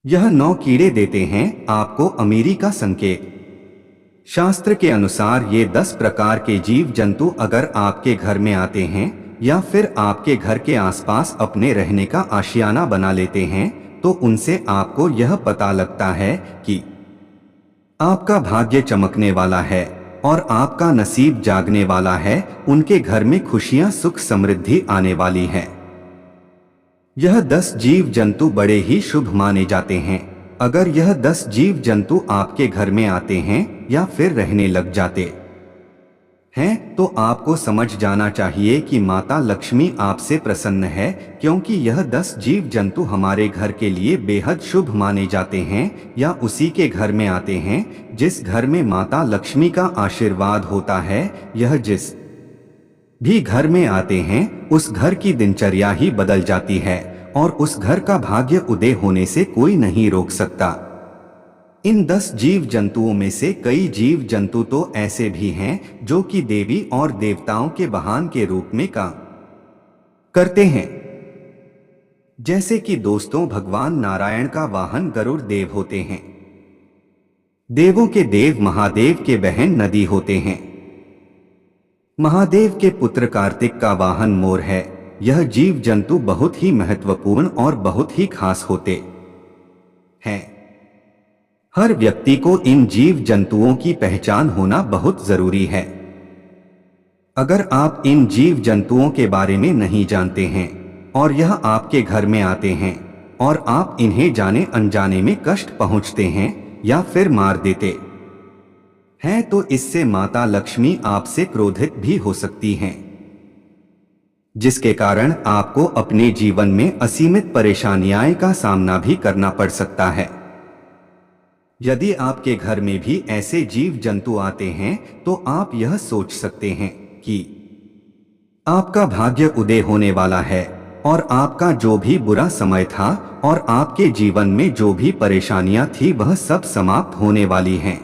यह 9 कीड़े देते हैं आपको अमीरी का संकेत। शास्त्र के अनुसार ये 10 प्रकार के जीव जंतु अगर आपके घर में आते हैं या फिर आपके घर के आसपास अपने रहने का आशियाना बना लेते हैं, तो उनसे आपको यह पता लगता है कि आपका भाग्य चमकने वाला है और आपका नसीब जागने वाला है। उनके घर में खुशियां, सुख, समृद्धि आने वाली है। यह 10 जीव जंतु बड़े ही शुभ माने जाते हैं। अगर यह 10 जीव जंतु आपके घर में आते हैं या फिर रहने लग जाते हैं, तो आपको समझ जाना चाहिए कि माता लक्ष्मी आपसे प्रसन्न है, क्योंकि यह 10 जीव जंतु हमारे घर के लिए बेहद शुभ माने जाते हैं या उसी के घर में आते हैं जिस घर में माता लक्ष्मी का आशीर्वाद होता है। यह जिस भी घर में आते हैं उस घर की दिनचर्या ही बदल जाती है और उस घर का भाग्य उदय होने से कोई नहीं रोक सकता। इन 10 जीव जंतुओं में से कई जीव जंतु तो ऐसे भी हैं जो कि देवी और देवताओं के वाहन के रूप में काम करते हैं। जैसे कि दोस्तों, भगवान नारायण का वाहन गरुड़ देव होते हैं। देवों के देव महादेव के बहन नदी होते हैं। महादेव के पुत्र कार्तिक का वाहन मोर है। यह जीव जंतु बहुत ही महत्वपूर्ण और बहुत ही खास होते हैं। हर व्यक्ति को इन जीव जंतुओं की पहचान होना बहुत जरूरी है। अगर आप इन जीव जंतुओं के बारे में नहीं जानते हैं और यह आपके घर में आते हैं और आप इन्हें जाने अनजाने में कष्ट पहुंचते हैं या फिर मार देते हैं, तो इससे माता लक्ष्मी आपसे क्रोधित भी हो सकती हैं, जिसके कारण आपको अपने जीवन में असीमित परेशानियां का सामना भी करना पड़ सकता है। यदि आपके घर में भी ऐसे जीव जंतु आते हैं तो आप यह सोच सकते हैं कि आपका भाग्य उदय होने वाला है और आपका जो भी बुरा समय था और आपके जीवन में जो भी परेशानियां थी वह सब समाप्त होने वाली हैं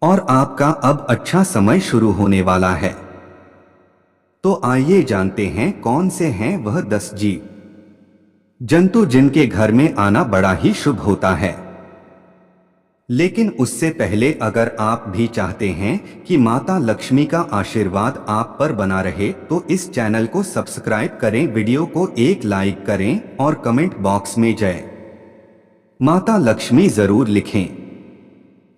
और आपका अब अच्छा समय शुरू होने वाला है। तो आइए जानते हैं कौन से हैं वह 10 जीव जंतु जिनके घर में आना बड़ा ही शुभ होता है। लेकिन उससे पहले अगर आप भी चाहते हैं कि माता लक्ष्मी का आशीर्वाद आप पर बना रहे तो इस चैनल को सब्सक्राइब करें, वीडियो को एक लाइक करें और कमेंट बॉक्स में जय माता लक्ष्मी जरूर लिखें।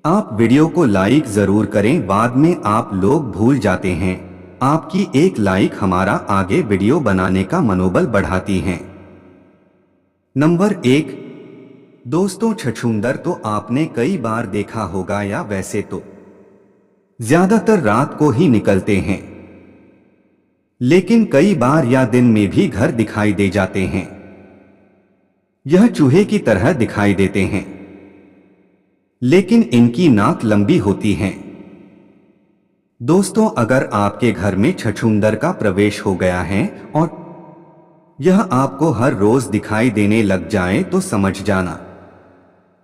आप वीडियो को लाइक जरूर करें, बाद में आप लोग भूल जाते हैं। आपकी एक लाइक हमारा आगे वीडियो बनाने का मनोबल बढ़ाती है। नंबर 1, दोस्तों, छछूंदर तो आपने कई बार देखा होगा या वैसे तो ज्यादातर रात को ही निकलते हैं, लेकिन कई बार या दिन में भी घर दिखाई दे जाते हैं। यह चूहे की तरह दिखाई देते हैं, लेकिन इनकी नाक लंबी होती है। दोस्तों, अगर आपके घर में छछूंदर का प्रवेश हो गया है और यह आपको हर रोज दिखाई देने लग जाए तो समझ जाना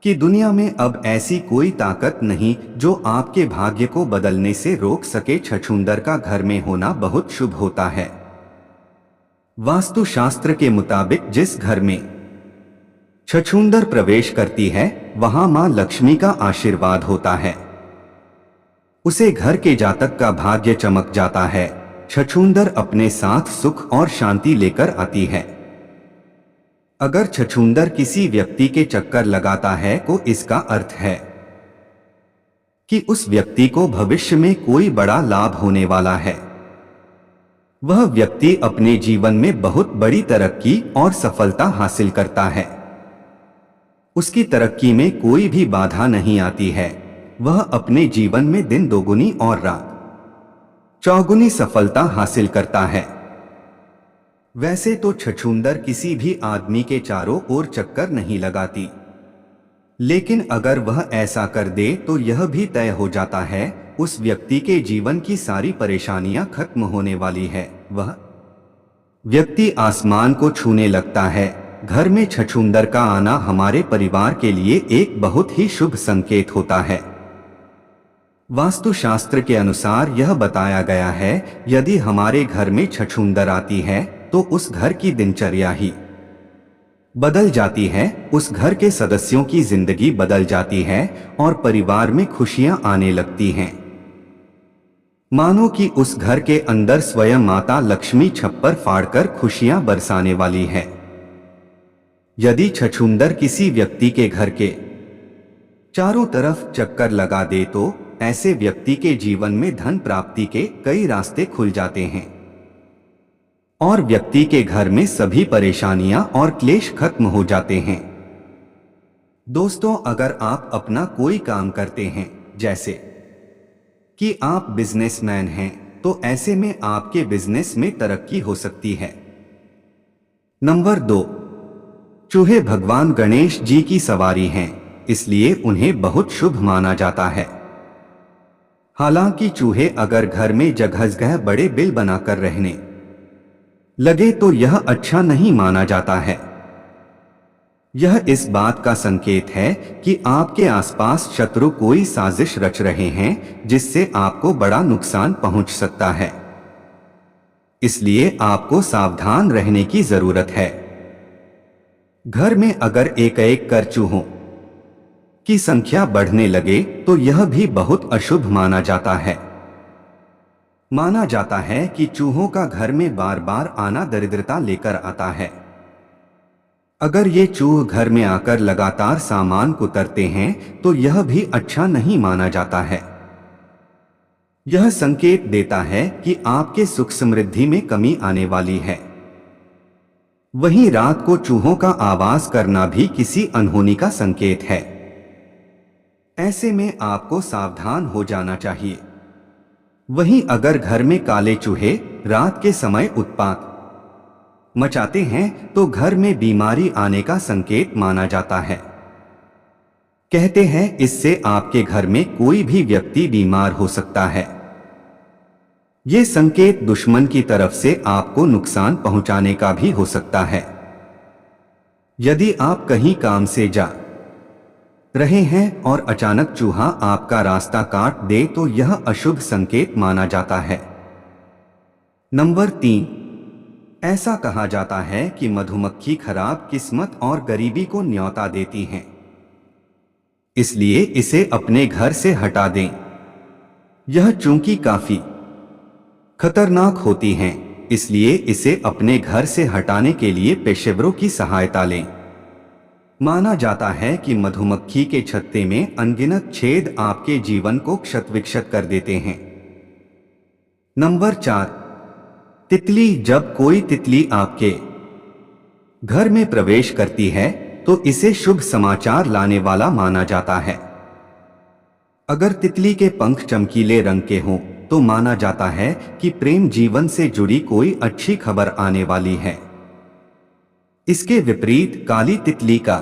कि दुनिया में अब ऐसी कोई ताकत नहीं जो आपके भाग्य को बदलने से रोक सके। छछूंदर का घर में होना बहुत शुभ होता है। वास्तुशास्त्र के मुताबिक जिस घर में छछूंदर प्रवेश करती है वहां मां लक्ष्मी का आशीर्वाद होता है। उसे घर के जातक का भाग्य चमक जाता है। छछूंदर अपने साथ सुख और शांति लेकर आती है। अगर छछूंदर किसी व्यक्ति के चक्कर लगाता है तो इसका अर्थ है कि उस व्यक्ति को भविष्य में कोई बड़ा लाभ होने वाला है। वह व्यक्ति अपने जीवन में बहुत बड़ी तरक्की और सफलता हासिल करता है। उसकी तरक्की में कोई भी बाधा नहीं आती है। वह अपने जीवन में दिन दोगुनी और रात चौगुनी सफलता हासिल करता है। वैसे तो छछूंदर किसी भी आदमी के चारों ओर चक्कर नहीं लगाती, लेकिन अगर वह ऐसा कर दे तो यह भी तय हो जाता है उस व्यक्ति के जीवन की सारी परेशानियां खत्म होने वाली है। वह व्यक्ति आसमान को छूने लगता है। घर में छछूंदर का आना हमारे परिवार के लिए एक बहुत ही शुभ संकेत होता है। वास्तुशास्त्र के अनुसार यह बताया गया है, यदि हमारे घर में छछूंदर आती है तो उस घर की दिनचर्या ही बदल जाती है, उस घर के सदस्यों की जिंदगी बदल जाती है और परिवार में खुशियां आने लगती हैं। मानो कि उस घर के अंदर स्वयं माता लक्ष्मी छप्पर फाड़कर खुशियां बरसाने वाली है। यदि छछूंदर किसी व्यक्ति के घर के चारों तरफ चक्कर लगा दे तो ऐसे व्यक्ति के जीवन में धन प्राप्ति के कई रास्ते खुल जाते हैं और व्यक्ति के घर में सभी परेशानियां और क्लेश खत्म हो जाते हैं। दोस्तों, अगर आप अपना कोई काम करते हैं, जैसे कि आप बिजनेसमैन हैं, तो ऐसे में आपके बिजनेस में तरक्की हो सकती है। नंबर 2, चूहे भगवान गणेश जी की सवारी हैं, इसलिए उन्हें बहुत शुभ माना जाता है। हालांकि चूहे अगर घर में जगह बड़े बिल बनाकर रहने लगे तो यह अच्छा नहीं माना जाता है। यह इस बात का संकेत है कि आपके आसपास शत्रु कोई साजिश रच रहे हैं जिससे आपको बड़ा नुकसान पहुंच सकता है। इसलिए आपको सावधान रहने की जरूरत है। घर में अगर एक कर चूहों की संख्या बढ़ने लगे तो यह भी बहुत अशुभ माना जाता है। माना जाता है कि चूहों का घर में बार बार आना दरिद्रता लेकर आता है। अगर ये चूहे घर में आकर लगातार सामान कुतरते हैं तो यह भी अच्छा नहीं माना जाता है। यह संकेत देता है कि आपके सुख समृद्धि में कमी आने वाली है। वहीं रात को चूहों का आवाज करना भी किसी अनहोनी का संकेत है। ऐसे में आपको सावधान हो जाना चाहिए। वहीं अगर घर में काले चूहे रात के समय उत्पात मचाते हैं तो घर में बीमारी आने का संकेत माना जाता है। कहते हैं इससे आपके घर में कोई भी व्यक्ति बीमार हो सकता है। ये संकेत दुश्मन की तरफ से आपको नुकसान पहुंचाने का भी हो सकता है। यदि आप कहीं काम से जा रहे हैं और अचानक चूहा आपका रास्ता काट दे तो यह अशुभ संकेत माना जाता है। नंबर 3, ऐसा कहा जाता है कि मधुमक्खी खराब किस्मत और गरीबी को न्योता देती हैं, इसलिए इसे अपने घर से हटा दें। यह चूंकि काफी खतरनाक होती हैं, इसलिए इसे अपने घर से हटाने के लिए पेशेवरों की सहायता लें। माना जाता है कि मधुमक्खी के छत्ते में अनगिनत छेद आपके जीवन को क्षत-विक्षत कर देते हैं। नंबर 4, तितली। जब कोई तितली आपके घर में प्रवेश करती है तो इसे शुभ समाचार लाने वाला माना जाता है। अगर तितली के पंख चमकीले रंग के हों तो माना जाता है कि प्रेम जीवन से जुड़ी कोई अच्छी खबर आने वाली है। इसके विपरीत काली तितली का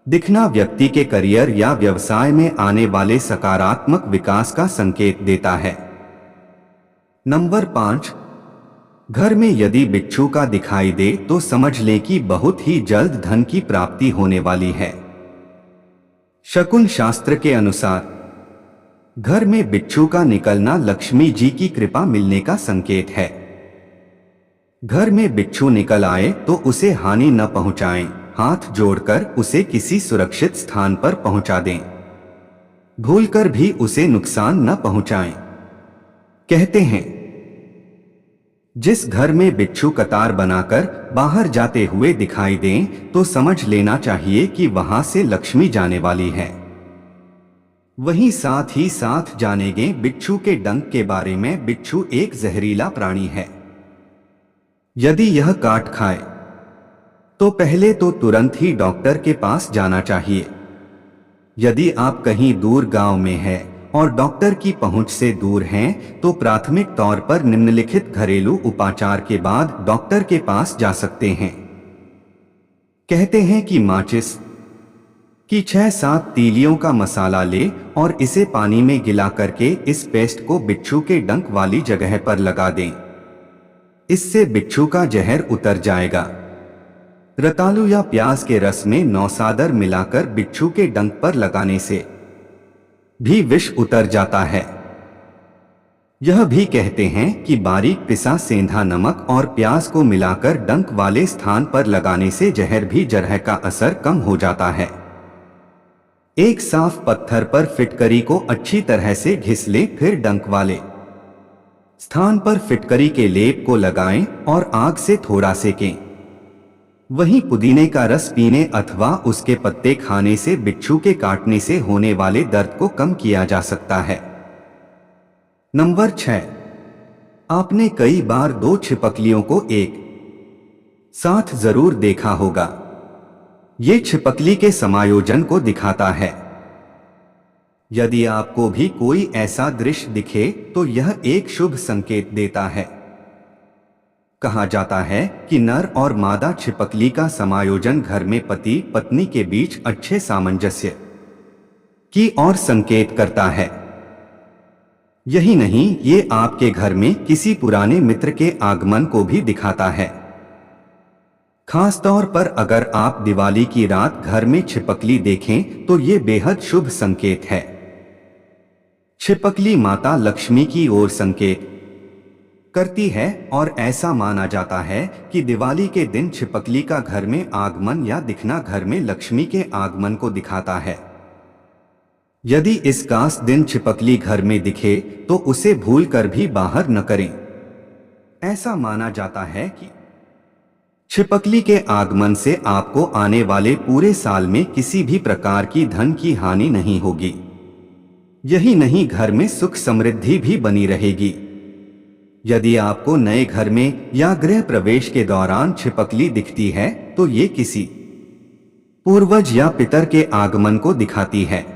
दिखना व्यक्ति के करियर या व्यवसाय में आने वाले सकारात्मक विकास का संकेत देता है। नंबर 5, घर में यदि बिच्छू का दिखाई दे तो समझ लें कि बहुत ही जल्द धन की प्राप्ति होने वाली है। शकुन शास्त्र के अनुसार घर में बिच्छू का निकलना लक्ष्मी जी की कृपा मिलने का संकेत है। घर में बिच्छू निकल आए तो उसे हानि न पहुंचाएं, हाथ जोड़कर उसे किसी सुरक्षित स्थान पर पहुंचा दें। भूलकर भी उसे नुकसान न पहुंचाएं। कहते हैं जिस घर में बिच्छू कतार बनाकर बाहर जाते हुए दिखाई दें तो समझ लेना चाहिए कि वहां से लक्ष्मी जाने वाली है। वहीं साथ ही साथ जानेंगे बिच्छू के डंक के बारे में। बिच्छू एक जहरीला प्राणी है। यदि यह काट खाए तो पहले तो तुरंत ही डॉक्टर के पास जाना चाहिए। यदि आप कहीं दूर गांव में हैं और डॉक्टर की पहुंच से दूर हैं तो प्राथमिक तौर पर निम्नलिखित घरेलू उपचार के बाद डॉक्टर के पास जा सकते हैं। कहते हैं कि माचिस की 6-7 तीलियों का मसाला ले और इसे पानी में गिला करके इस पेस्ट को बिच्छू के डंक वाली जगह पर लगा दें। इससे बिच्छू का जहर उतर जाएगा। रतालू या प्याज के रस में नौसादर मिलाकर बिच्छू के डंक पर लगाने से भी विष उतर जाता है। यह भी कहते हैं कि बारीक पिसा सेंधा नमक और प्याज को मिलाकर डंक वाले स्थान पर लगाने से जहर भी जरह का असर कम हो जाता है। एक साफ पत्थर पर फिटकरी को अच्छी तरह से घिस लें, फिर डंक वाले स्थान पर फिटकरी के लेप को लगाएं और आग से थोड़ा सेकें। वहीं पुदीने का रस पीने अथवा उसके पत्ते खाने से बिच्छू के काटने से होने वाले दर्द को कम किया जा सकता है। नंबर 6, आपने कई बार 2 छिपकलियों को एक साथ जरूर देखा होगा। ये छिपकली के समायोजन को दिखाता है। यदि आपको भी कोई ऐसा दृश्य दिखे तो यह एक शुभ संकेत देता है। कहा जाता है कि नर और मादा छिपकली का समायोजन घर में पति पत्नी के बीच अच्छे सामंजस्य की ओर संकेत करता है। यही नहीं, ये आपके घर में किसी पुराने मित्र के आगमन को भी दिखाता है। खास तौर पर अगर आप दिवाली की रात घर में छिपकली देखें तो ये बेहद शुभ संकेत है। छिपकली माता लक्ष्मी की ओर संकेत करती है और ऐसा माना जाता है कि दिवाली के दिन छिपकली का घर में आगमन या दिखना घर में लक्ष्मी के आगमन को दिखाता है। यदि इस खास दिन छिपकली घर में दिखे तो उसे भूलकर भी बाहर न करें। ऐसा माना जाता है कि छिपकली के आगमन से आपको आने वाले पूरे साल में किसी भी प्रकार की धन की हानि नहीं होगी। यही नहीं, घर में सुख समृद्धि भी बनी रहेगी। यदि आपको नए घर में या गृह प्रवेश के दौरान छिपकली दिखती है तो ये किसी पूर्वज या पितर के आगमन को दिखाती है।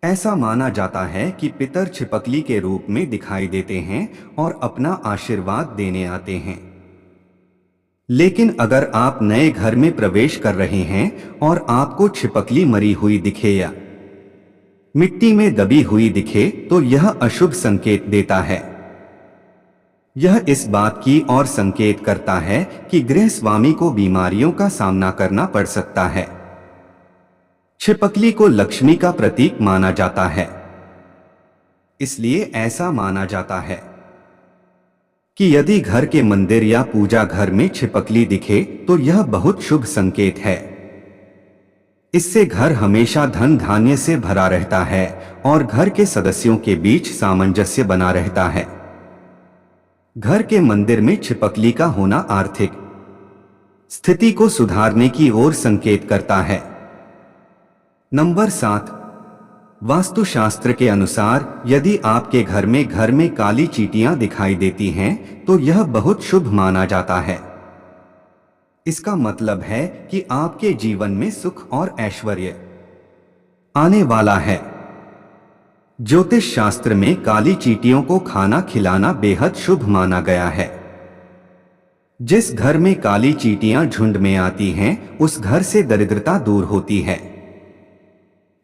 ऐसा माना जाता है कि पितर छिपकली के रूप में दिखाई देते हैं और अपना आशीर्वाद देने आते हैं। लेकिन अगर आप नए घर में प्रवेश कर रहे हैं और आपको छिपकली मरी हुई दिखे या मिट्टी में दबी हुई दिखे तो यह अशुभ संकेत देता है। यह इस बात की ओर संकेत करता है कि गृह स्वामी को बीमारियों का सामना करना पड़ सकता है। छिपकली को लक्ष्मी का प्रतीक माना जाता है, इसलिए ऐसा माना जाता है कि यदि घर के मंदिर या पूजा घर में छिपकली दिखे तो यह बहुत शुभ संकेत है। इससे घर हमेशा धन धान्य से भरा रहता है और घर के सदस्यों के बीच सामंजस्य बना रहता है। घर के मंदिर में छिपकली का होना आर्थिक स्थिति को सुधारने की ओर संकेत करता है। नंबर 7, वास्तुशास्त्र के अनुसार यदि आपके घर में काली चींटियां दिखाई देती हैं तो यह बहुत शुभ माना जाता है। इसका मतलब है कि आपके जीवन में सुख और ऐश्वर्य आने वाला है। ज्योतिष शास्त्र में काली चींटियों को खाना खिलाना बेहद शुभ माना गया है। जिस घर में काली चींटियां झुंड में आती हैं उस घर से दरिद्रता दूर होती है।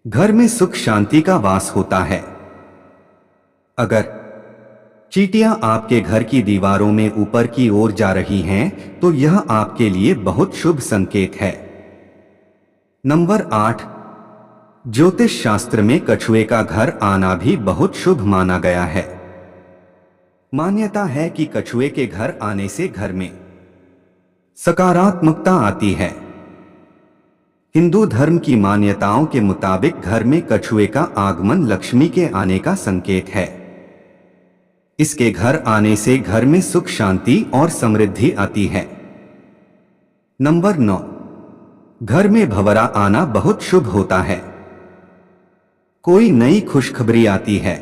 घर में सुख शांति का वास होता है। अगर चींटियां आपके घर की दीवारों में ऊपर की ओर जा रही हैं तो यह आपके लिए बहुत शुभ संकेत है। नंबर 8, ज्योतिष शास्त्र में कछुए का घर आना भी बहुत शुभ माना गया है। मान्यता है कि कछुए के घर आने से घर में सकारात्मकता आती है। हिंदू धर्म की मान्यताओं के मुताबिक घर में कछुए का आगमन लक्ष्मी के आने का संकेत है। इसके घर आने से घर में सुख शांति और समृद्धि आती है। नंबर 9, घर में भंवरा आना बहुत शुभ होता है। कोई नई खुशखबरी आती है।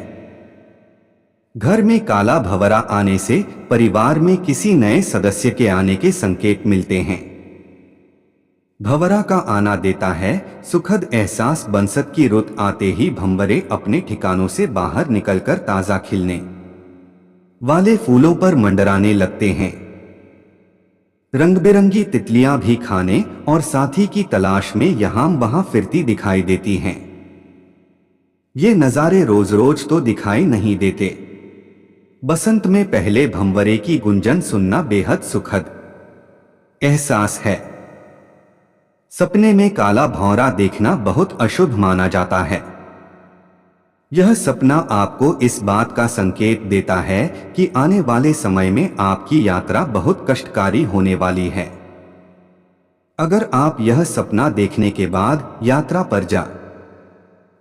घर में काला भंवरा आने से परिवार में किसी नए सदस्य के आने के संकेत मिलते हैं। भंवरा का आना देता है सुखद एहसास। बंसत की रुत आते ही भंवरे अपने ठिकानों से बाहर निकलकर ताजा खिलने वाले फूलों पर मंडराने लगते हैं। रंग बिरंगी तितलियां भी खाने और साथी की तलाश में यहां वहां फिरती दिखाई देती हैं। ये नज़ारे रोज रोज तो दिखाई नहीं देते। बसंत में पहले भंवरे की गुंजन सुनना बेहद सुखद एहसास है। सपने में काला भंवरा देखना बहुत अशुभ माना जाता है। यह सपना आपको इस बात का संकेत देता है कि आने वाले समय में आपकी यात्रा बहुत कष्टकारी होने वाली है। अगर आप यह सपना देखने के बाद यात्रा पर जा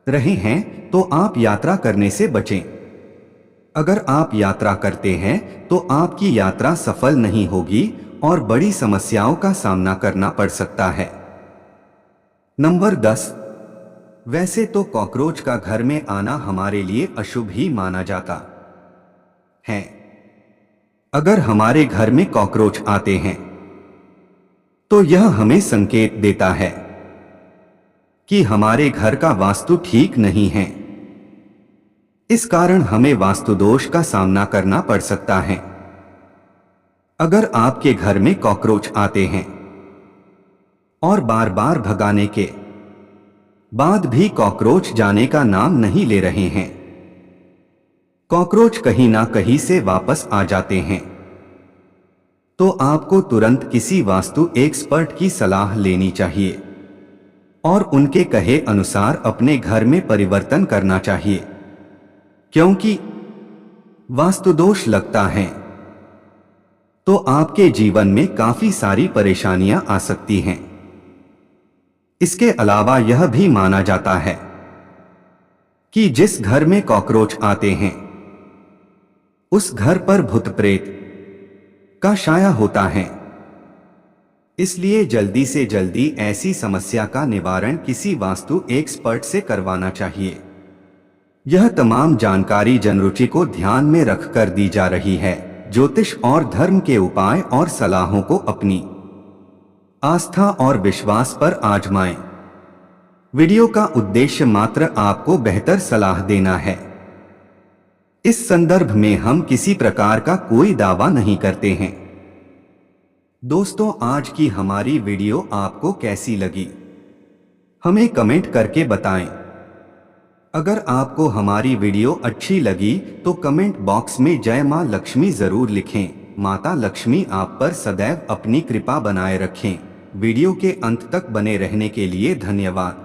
रहे हैं तो आप यात्रा करने से बचें। अगर आप यात्रा करते हैं तो आपकी यात्रा सफल नहीं होगी और बड़ी समस्याओं का सामना करना पड़ सकता है। नंबर 10, वैसे तो कॉकरोच का घर में आना हमारे लिए अशुभ ही माना जाता है। अगर हमारे घर में कॉकरोच आते हैं तो यह हमें संकेत देता है कि हमारे घर का वास्तु ठीक नहीं है। इस कारण हमें वास्तु दोष का सामना करना पड़ सकता है। अगर आपके घर में कॉकरोच आते हैं और बार बार भगाने के बाद भी कॉकरोच जाने का नाम नहीं ले रहे हैं, कॉकरोच कहीं ना कहीं से वापस आ जाते हैं, तो आपको तुरंत किसी वास्तु एक्सपर्ट की सलाह लेनी चाहिए और उनके कहे अनुसार अपने घर में परिवर्तन करना चाहिए, क्योंकि वास्तु दोष लगता है तो आपके जीवन में काफी सारी परेशानियां आ सकती हैं। इसके अलावा यह भी माना जाता है कि जिस घर में कॉकरोच आते हैं उस घर पर भूत प्रेत का छाया होता है। इसलिए जल्दी से जल्दी ऐसी समस्या का निवारण किसी वास्तु एक्सपर्ट से करवाना चाहिए। यह तमाम जानकारी जनरुचि को ध्यान में रखकर दी जा रही है। ज्योतिष और धर्म के उपाय और सलाहों को अपनी आस्था और विश्वास पर आजमाएं। वीडियो का उद्देश्य मात्र आपको बेहतर सलाह देना है। इस संदर्भ में हम किसी प्रकार का कोई दावा नहीं करते हैं। दोस्तों, आज की हमारी वीडियो आपको कैसी लगी हमें कमेंट करके बताएं। अगर आपको हमारी वीडियो अच्छी लगी तो कमेंट बॉक्स में जय मां लक्ष्मी जरूर लिखें। माता लक्ष्मी आप पर सदैव अपनी कृपा बनाए रखें। वीडियो के अंत तक बने रहने के लिए धन्यवाद।